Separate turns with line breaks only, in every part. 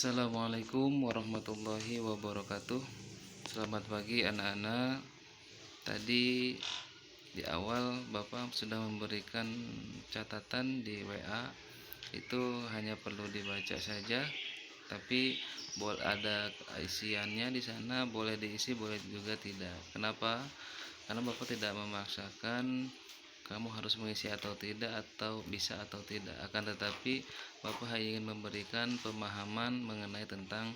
Assalamualaikum warahmatullahi wabarakatuh. Selamat pagi anak-anak. Tadi di awal Bapak sudah memberikan catatan di WA. Itu hanya perlu dibaca saja, tapi boleh ada isiannya di sana, boleh diisi, boleh juga tidak. Kenapa? Karena Bapak tidak memaksakan kamu harus mengisi atau tidak, atau bisa atau tidak, akan tetapi Bapak hanya ingin memberikan pemahaman mengenai tentang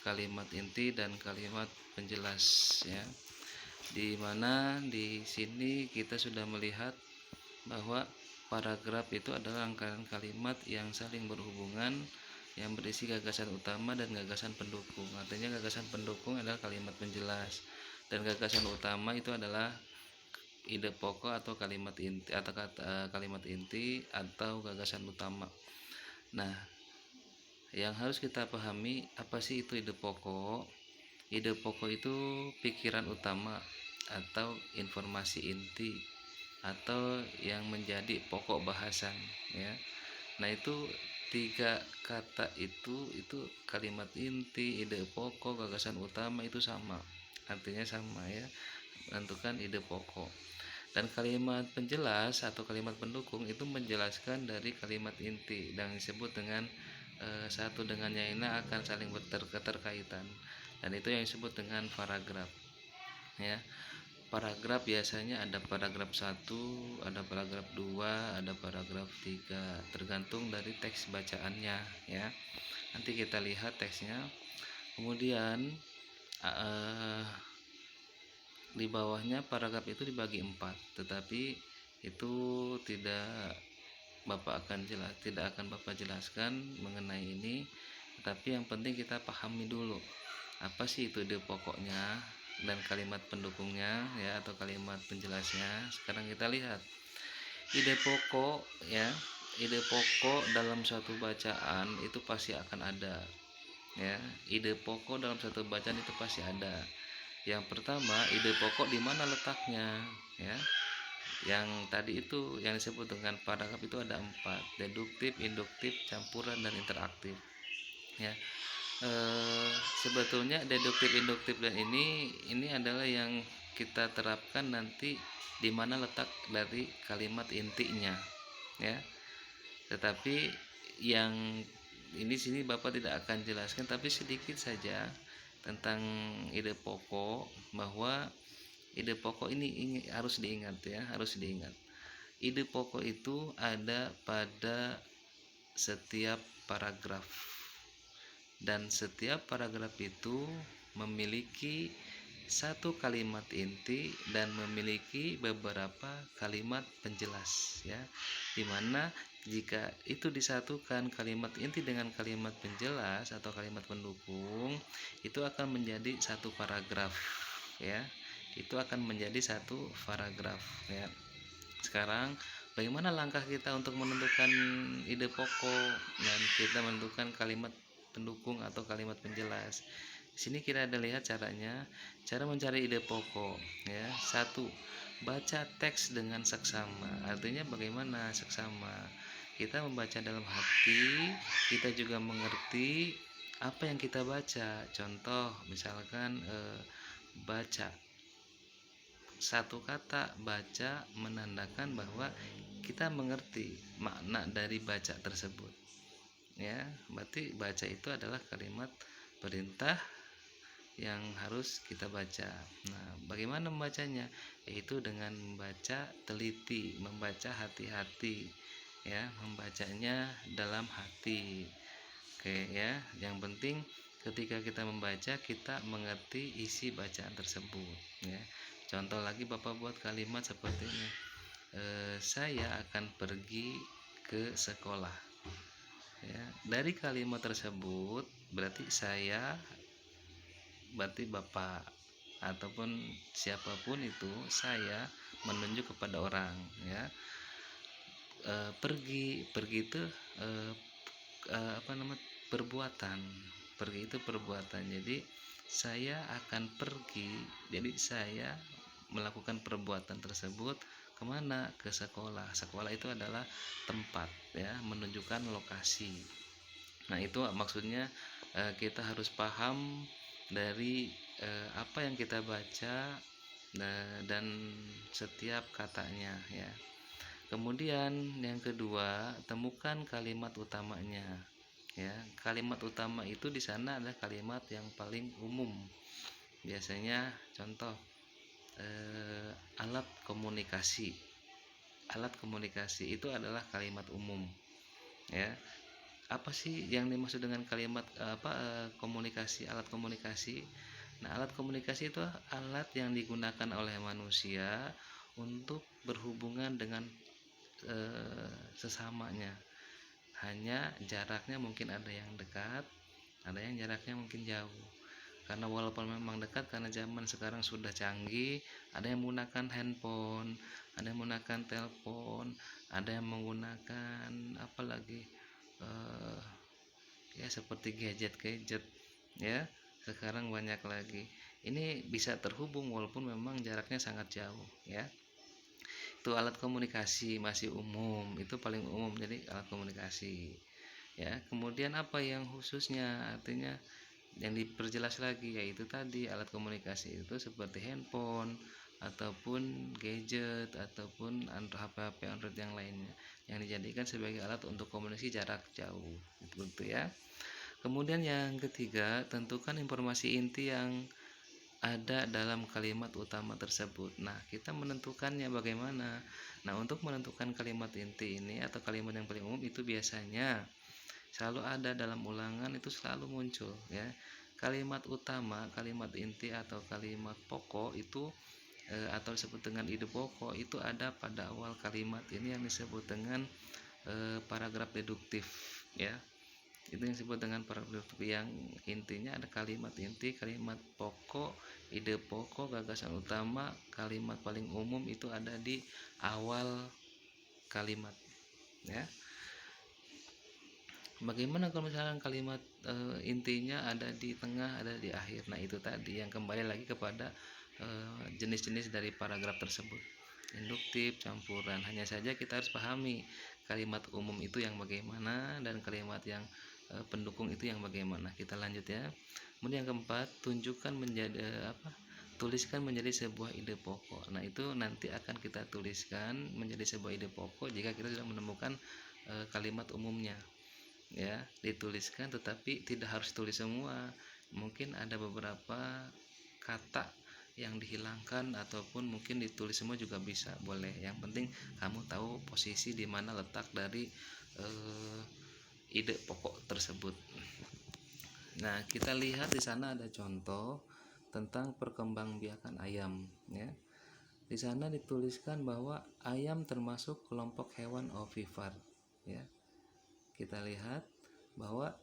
kalimat inti dan kalimat penjelas, ya. Di mana di sini kita sudah melihat bahwa paragraf itu adalah rangkaian kalimat yang saling berhubungan, yang berisi gagasan utama dan gagasan pendukung. Artinya gagasan pendukung adalah kalimat penjelas, dan gagasan utama itu adalah ide pokok atau kalimat inti, atau kalimat inti atau gagasan utama. Nah, yang harus kita pahami, apa sih itu ide pokok? Ide pokok itu pikiran utama atau informasi inti atau yang menjadi pokok bahasan, ya. Nah, itu tiga kata itu kalimat inti, ide pokok, gagasan utama itu sama. Artinya sama, ya. Menentukan ide pokok. Dan kalimat penjelas atau kalimat pendukung itu menjelaskan dari kalimat inti dan disebut dengan satu dengan yang lainnya akan saling keterkaitan, dan itu yang disebut dengan paragraf, ya. Paragraf biasanya ada paragraf 1, ada paragraf 2, ada paragraf 3, tergantung dari teks bacaannya, ya. Nanti kita lihat teksnya. Kemudian di bawahnya paragraf itu dibagi 4, tetapi itu tidak Bapak jelaskan mengenai ini. Tetapi yang penting kita pahami dulu apa sih itu ide pokoknya dan kalimat pendukungnya, ya, atau kalimat penjelasnya. Sekarang kita lihat ide pokok, ya. Ide pokok dalam suatu bacaan itu pasti akan ada, ya. Ide pokok dalam satu bacaan itu pasti ada. Yang pertama, ide pokok di mana letaknya, ya. Yang tadi itu yang disebut dengan paragraf itu ada 4: deduktif, induktif, campuran, dan interaktif, ya. Sebetulnya deduktif, induktif, dan ini adalah yang kita terapkan nanti di mana letak dari kalimat intinya, ya. Tetapi yang ini sini Bapak tidak akan jelaskan, tapi sedikit saja tentang ide pokok, bahwa ide pokok ini harus diingat, ya, harus diingat. Ide pokok itu ada pada setiap paragraf, dan setiap paragraf itu memiliki satu kalimat inti dan memiliki beberapa kalimat penjelas, ya. Dimana jika itu disatukan kalimat inti dengan kalimat penjelas atau kalimat pendukung, itu akan menjadi satu paragraf, ya. Itu akan menjadi satu paragraf, ya. Sekarang bagaimana langkah kita untuk menentukan ide pokok dan kita menentukan kalimat pendukung atau kalimat penjelas? Di sini kita ada lihat caranya. Cara mencari ide pokok, ya. 1. Baca teks dengan seksama. Artinya bagaimana seksama? Kita membaca dalam hati, kita juga mengerti apa yang kita baca. Contoh misalkan baca, satu kata baca menandakan bahwa kita mengerti makna dari baca tersebut, ya. Berarti baca itu adalah kalimat perintah yang harus kita baca. Nah, bagaimana membacanya? Yaitu dengan membaca teliti, membaca hati-hati, ya, membacanya dalam hati. Oke, ya. Yang penting ketika kita membaca, kita mengerti isi bacaan tersebut, ya. Contoh lagi, Bapak buat kalimat seperti ini. Saya akan pergi ke sekolah, ya. Dari kalimat tersebut berarti saya, berarti Bapak ataupun siapapun itu, saya menunjuk kepada orang, ya. Pergi itu perbuatan. Pergi itu perbuatan. Jadi saya akan pergi, jadi saya melakukan perbuatan tersebut kemana? Ke sekolah. Sekolah itu adalah tempat, ya, menunjukkan lokasi. Nah, itu maksudnya kita harus paham dari apa yang kita baca dan setiap katanya ya. Kemudian yang kedua, temukan kalimat utamanya. Ya, kalimat utama itu di sana adalah kalimat yang paling umum. Biasanya contoh alat komunikasi. Alat komunikasi itu adalah kalimat umum. Ya, apa sih yang dimaksud dengan kalimat komunikasi, alat komunikasi? Nah, alat komunikasi itu alat yang digunakan oleh manusia untuk berhubungan dengan sesamanya. Hanya jaraknya mungkin ada yang dekat, ada yang jaraknya mungkin jauh. Karena walaupun memang dekat, karena zaman sekarang sudah canggih, ada yang menggunakan handphone, ada yang menggunakan telepon, ada yang menggunakan apalagi eh, ya seperti gadget-gadget ya. Sekarang banyak lagi. Ini bisa terhubung walaupun memang jaraknya sangat jauh ya. Itu alat komunikasi masih umum, itu paling umum, jadi alat komunikasi ya. Kemudian apa yang khususnya, artinya yang diperjelas lagi, yaitu tadi alat komunikasi itu seperti handphone ataupun gadget ataupun HP-HP Android yang lainnya yang dijadikan sebagai alat untuk komunikasi jarak jauh, gitu ya. Kemudian yang ketiga, tentukan informasi inti yang ada dalam kalimat utama tersebut. Nah, kita menentukannya bagaimana? Nah, untuk menentukan kalimat inti ini atau kalimat yang paling umum itu biasanya selalu ada dalam ulangan, itu selalu muncul ya. Kalimat utama, kalimat inti atau kalimat pokok itu atau disebut dengan ide pokok itu ada pada awal kalimat. Ini yang disebut dengan paragraf deduktif ya. Itu yang disebut dengan paragraf yang intinya ada kalimat inti, kalimat pokok, ide pokok, gagasan utama, kalimat paling umum itu ada di awal kalimat ya. Bagaimana kalau misalkan kalimat intinya ada di tengah, ada di akhir? Nah, itu tadi yang kembali lagi kepada jenis-jenis dari paragraf tersebut. Induktif, campuran. Hanya saja kita harus pahami kalimat umum itu yang bagaimana dan kalimat yang pendukung itu yang bagaimana. Kita lanjut ya. Kemudian yang keempat, tunjukkan menjadi tuliskan menjadi sebuah ide pokok. Nah, itu nanti akan kita tuliskan menjadi sebuah ide pokok jika kita sudah menemukan kalimat umumnya. Ya, dituliskan, tetapi tidak harus tulis semua. Mungkin ada beberapa kata yang dihilangkan ataupun mungkin ditulis semua juga bisa, boleh. Yang penting kamu tahu posisi di mana letak dari ide pokok tersebut. Nah, kita lihat di sana ada contoh tentang perkembangbiakan ayam ya. Di sana dituliskan bahwa ayam termasuk kelompok hewan ovipar ya. Kita lihat bahwa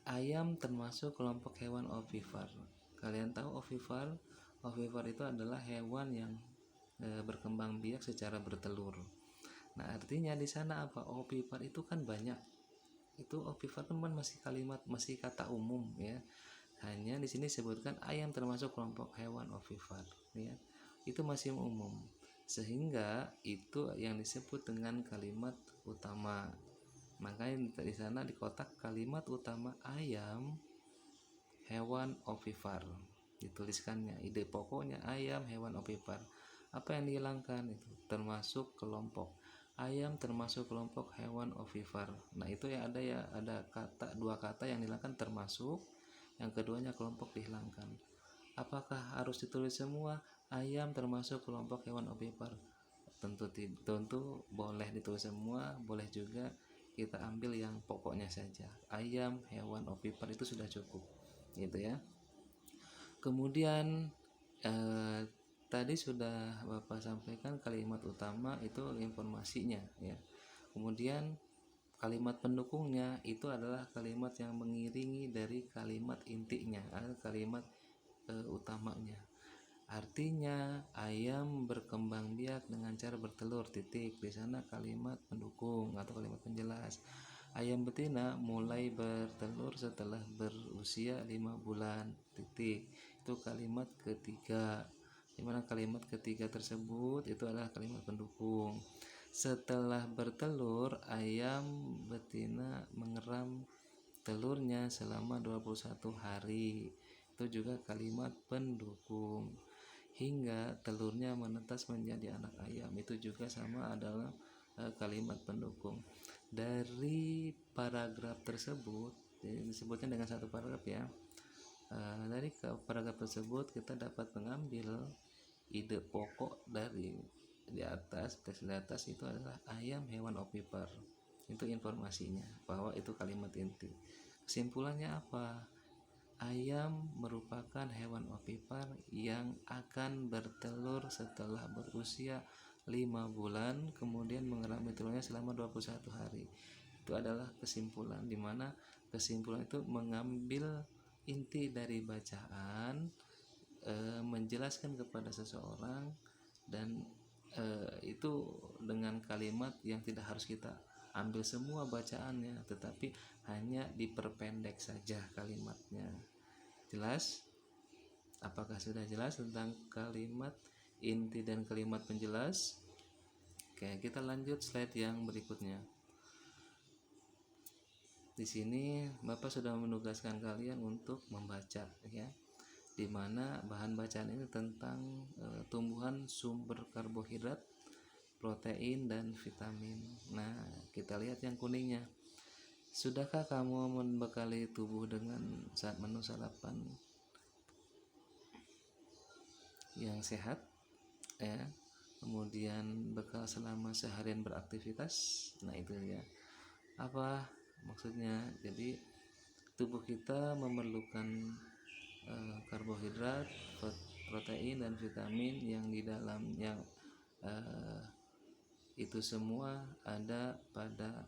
ayam termasuk kelompok hewan ovipar. Kalian tahu ovipar? Ovipar itu adalah hewan yang berkembang biak secara bertelur. Nah, artinya di sana apa? Ovipar itu kan banyak. Itu ovipar teman masih kata umum ya. Hanya di sini disebutkan ayam termasuk kelompok hewan ovipar ya. Itu masih umum. Sehingga itu yang disebut dengan kalimat utama. Makanya di sana di kotak kalimat utama ayam hewan ovipar dituliskannya, ide pokoknya ayam hewan ovipar. Apa yang dihilangkan itu termasuk kelompok ayam termasuk kelompok hewan ovipar. Nah, itu ya ada dua kata yang dihilangkan, termasuk, yang keduanya kelompok dihilangkan. Apakah harus ditulis semua ayam termasuk kelompok hewan ovipar? Tentu boleh ditulis semua, boleh juga kita ambil yang pokoknya saja, ayam hewan ovipar, itu sudah cukup gitu ya. Kemudian tadi sudah Bapak sampaikan kalimat utama itu informasinya ya. Kemudian kalimat pendukungnya itu adalah kalimat yang mengiringi dari kalimat intinya atau kalimat utamanya. Artinya ayam berkembang biak dengan cara bertelur titik. Di sana kalimat pendukung atau kalimat penjelas. Ayam betina mulai bertelur setelah berusia 5 bulan titik. Itu kalimat ketiga. Dimana kalimat ketiga tersebut itu adalah kalimat pendukung. Setelah bertelur ayam betina mengeram telurnya selama 21 hari. Itu juga kalimat pendukung. Hingga telurnya menetas menjadi anak ayam, itu juga sama adalah kalimat pendukung. Dari paragraf tersebut, disebutnya dengan satu paragraf ya. Dari paragraf tersebut kita dapat mengambil ide pokok dari di atas, teks di atas itu adalah ayam hewan ovipar. Itu informasinya bahwa itu kalimat inti. Kesimpulannya apa? Ayam merupakan hewan ovipar yang akan bertelur setelah berusia 5 bulan, kemudian mengerami telurnya selama 21 hari. Itu adalah kesimpulan, dimana kesimpulan itu mengambil inti dari bacaan, menjelaskan kepada seseorang, dan itu dengan kalimat yang tidak harus kita ambil semua bacaannya, tetapi hanya diperpendek saja kalimatnya. Jelas? Apakah sudah jelas tentang kalimat inti dan kalimat penjelas? Oke, kita lanjut slide yang berikutnya. Di sini Bapak sudah menugaskan kalian untuk membaca ya, di mana bahan bacaan ini tentang tumbuhan sumber karbohidrat, protein, dan vitamin. Nah, kita lihat yang kuningnya. Sudahkah kamu membekali tubuh dengan saat menu sarapan yang sehat ya, kemudian bekal selama seharian beraktivitas? Nah, itu ya. Apa maksudnya? Jadi tubuh kita memerlukan karbohidrat, protein, dan vitamin yang di dalam yang itu semua ada pada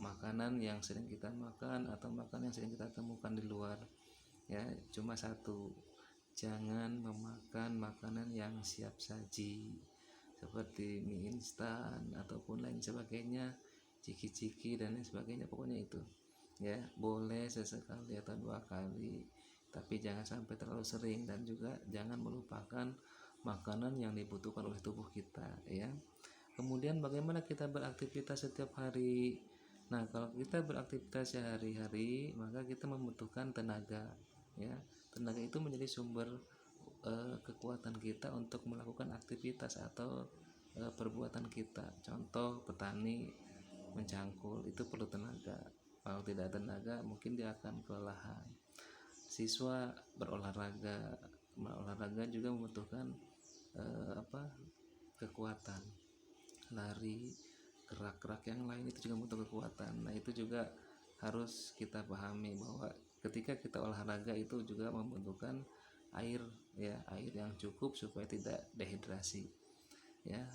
makanan yang sering kita makan atau makanan yang sering kita temukan di luar ya. Cuma satu, jangan memakan makanan yang siap saji seperti mie instan ataupun lain sebagainya, ciki-ciki dan lain sebagainya. Pokoknya itu ya, boleh sesekali atau 2 kali, tapi jangan sampai terlalu sering, dan juga jangan melupakan makanan yang dibutuhkan oleh tubuh kita ya. Kemudian bagaimana kita beraktivitas setiap hari? Nah, kalau kita beraktivitas sehari-hari, maka kita membutuhkan tenaga ya. Tenaga itu menjadi sumber kekuatan kita untuk melakukan aktivitas atau perbuatan kita. Contoh, petani mencangkul itu perlu tenaga. Kalau tidak tenaga, mungkin dia akan kelelahan. Siswa berolahraga juga membutuhkan kekuatan. Lari, gerak-gerak yang lain itu juga butuh kekuatan. Nah, itu juga harus kita pahami bahwa ketika kita olahraga itu juga membutuhkan air ya, air yang cukup supaya tidak dehidrasi ya.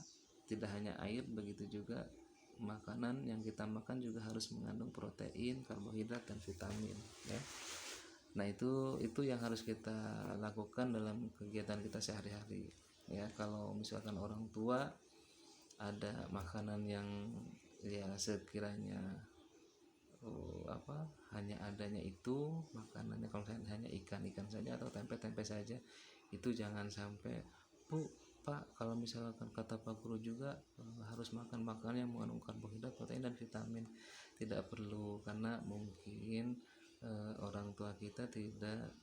Tidak hanya air, begitu juga makanan yang kita makan juga harus mengandung protein, karbohidrat, dan vitamin ya. Nah, itu yang harus kita lakukan dalam kegiatan kita sehari-hari ya. Kalau misalkan orang tua ada makanan yang ya sekiranya hanya adanya itu makanannya, kalau hanya ikan saja atau tempe saja, itu jangan sampai. Bu, Pak, kalau misalkan kata Pak Guru juga harus makan makanan yang mengandung karbohidrat, protein, dan vitamin. Tidak perlu, karena mungkin orang tua kita tidak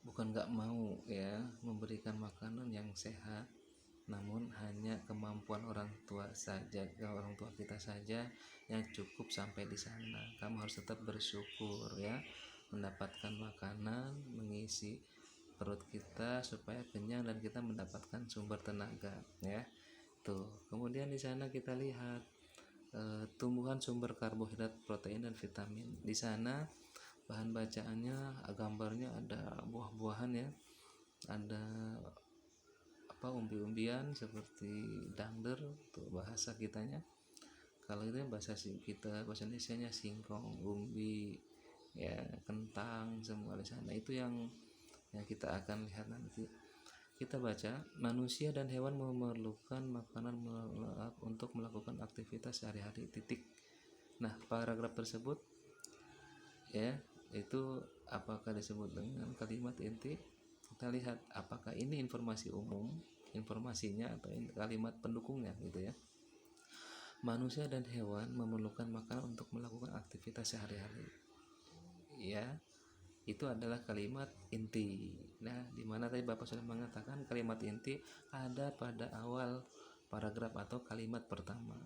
bukan nggak mau ya memberikan makanan yang sehat, namun hanya kemampuan orang tua kita saja yang cukup sampai di sana. Kamu harus tetap bersyukur ya, mendapatkan makanan mengisi perut kita supaya kenyang dan kita mendapatkan sumber tenaga ya. Tuh, kemudian di sana kita lihat tumbuhan sumber karbohidrat, protein, dan vitamin. Di sana bahan bacaannya, gambarnya ada buah-buahan ya, ada umbi-umbian seperti dangder, tuh bahasa kitanya. Kalau itu bahasa kita, bahasa Indonesianya singkong, umbi ya, kentang, semua di sana. Itu yang kita akan lihat nanti. Kita baca, manusia dan hewan memerlukan makanan untuk melakukan aktivitas sehari-hari. Titik. Nah, paragraf tersebut ya, itu apakah disebut dengan kalimat inti? Kita lihat apakah ini informasi umum informasinya atau kalimat pendukungnya gitu ya. Manusia dan hewan memerlukan makanan untuk melakukan aktivitas sehari-hari. Ya, itu adalah kalimat inti. Nah, di mana tadi Bapak sudah mengatakan kalimat inti ada pada awal paragraf atau kalimat pertama.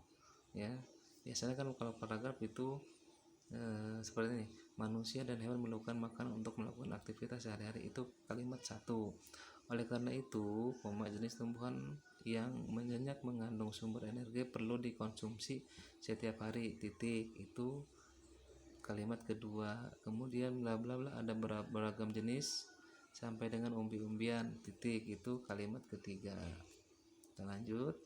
Ya, biasanya kan kalau paragraf itu seperti ini, manusia dan hewan memerlukan makanan untuk melakukan aktivitas sehari-hari, itu kalimat satu. Oleh karena itu, jenis tumbuhan yang menyenyak mengandung sumber energi perlu dikonsumsi setiap hari, titik, itu kalimat kedua. Kemudian bla bla bla, ada beragam jenis sampai dengan umbi-umbian, titik, itu kalimat ketiga. Kita lanjut.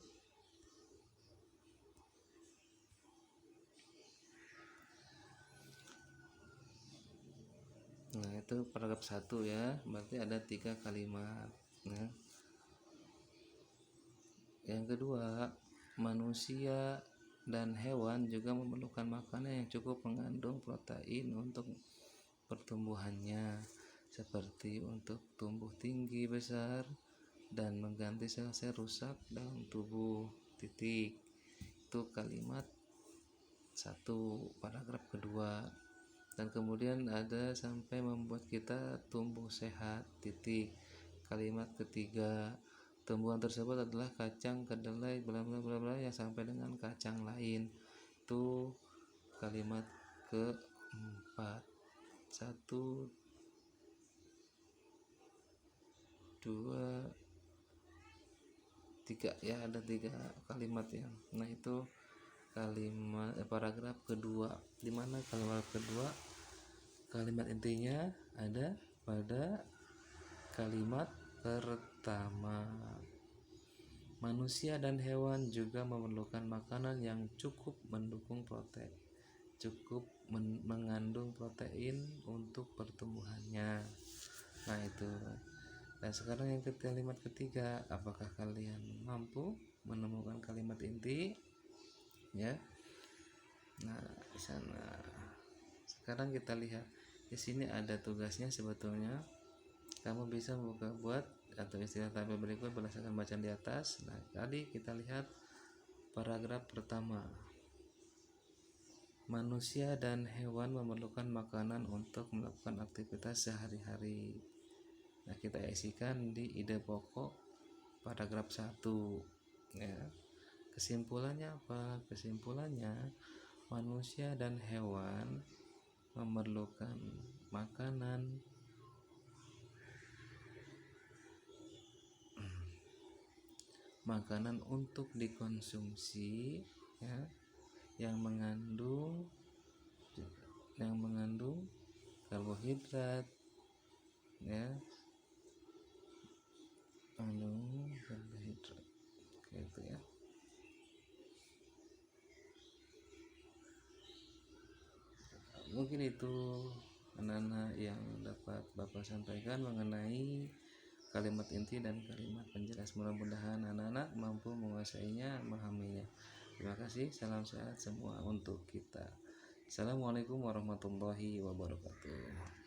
Nah, itu paragraf 1 ya, berarti ada 3 kalimat. Nah, yang kedua, manusia dan hewan juga memerlukan makanan yang cukup mengandung protein untuk pertumbuhannya, seperti untuk tumbuh tinggi besar dan mengganti sel-sel rusak dalam tubuh, titik. Itu kalimat 1 paragraf kedua. Dan kemudian ada sampai membuat kita tumbuh sehat, titik, kalimat ketiga. Tumbuhan tersebut adalah kacang, kedelai, bla bla bla bla, yang sampai dengan kacang lain. Itu kalimat keempat. 1 2 3 ya, ada 3 kalimat ya. Nah, itu kalimat paragraf kedua, dimana kalimat kedua kalimat intinya ada pada kalimat pertama. Manusia dan hewan juga memerlukan makanan yang cukup mendukung protein, cukup mengandung protein untuk pertumbuhannya. Nah, itu. Dan sekarang yang kalimat ketiga, apakah kalian mampu menemukan kalimat inti? Ya. Nah, di sana. Sekarang kita lihat di sini ada tugasnya sebetulnya. Kamu bisa buka buat atau istilah tabel berikut berdasarkan bacaan di atas. Nah, tadi kita lihat paragraf pertama. Manusia dan hewan memerlukan makanan untuk melakukan aktivitas sehari-hari. Nah, kita isikan di ide pokok paragraf 1 ya. Kesimpulannya apa? Kesimpulannya, manusia dan hewan memerlukan makanan untuk dikonsumsi ya, yang mengandung karbohidrat ya, gitu ya. Mungkin itu anak-anak yang dapat Bapak sampaikan mengenai kalimat inti dan kalimat penjelas. Mudah-mudahan anak-anak mampu menguasainya, memahaminya. Terima kasih. Salam sehat semua untuk kita. Assalamualaikum warahmatullahi wabarakatuh.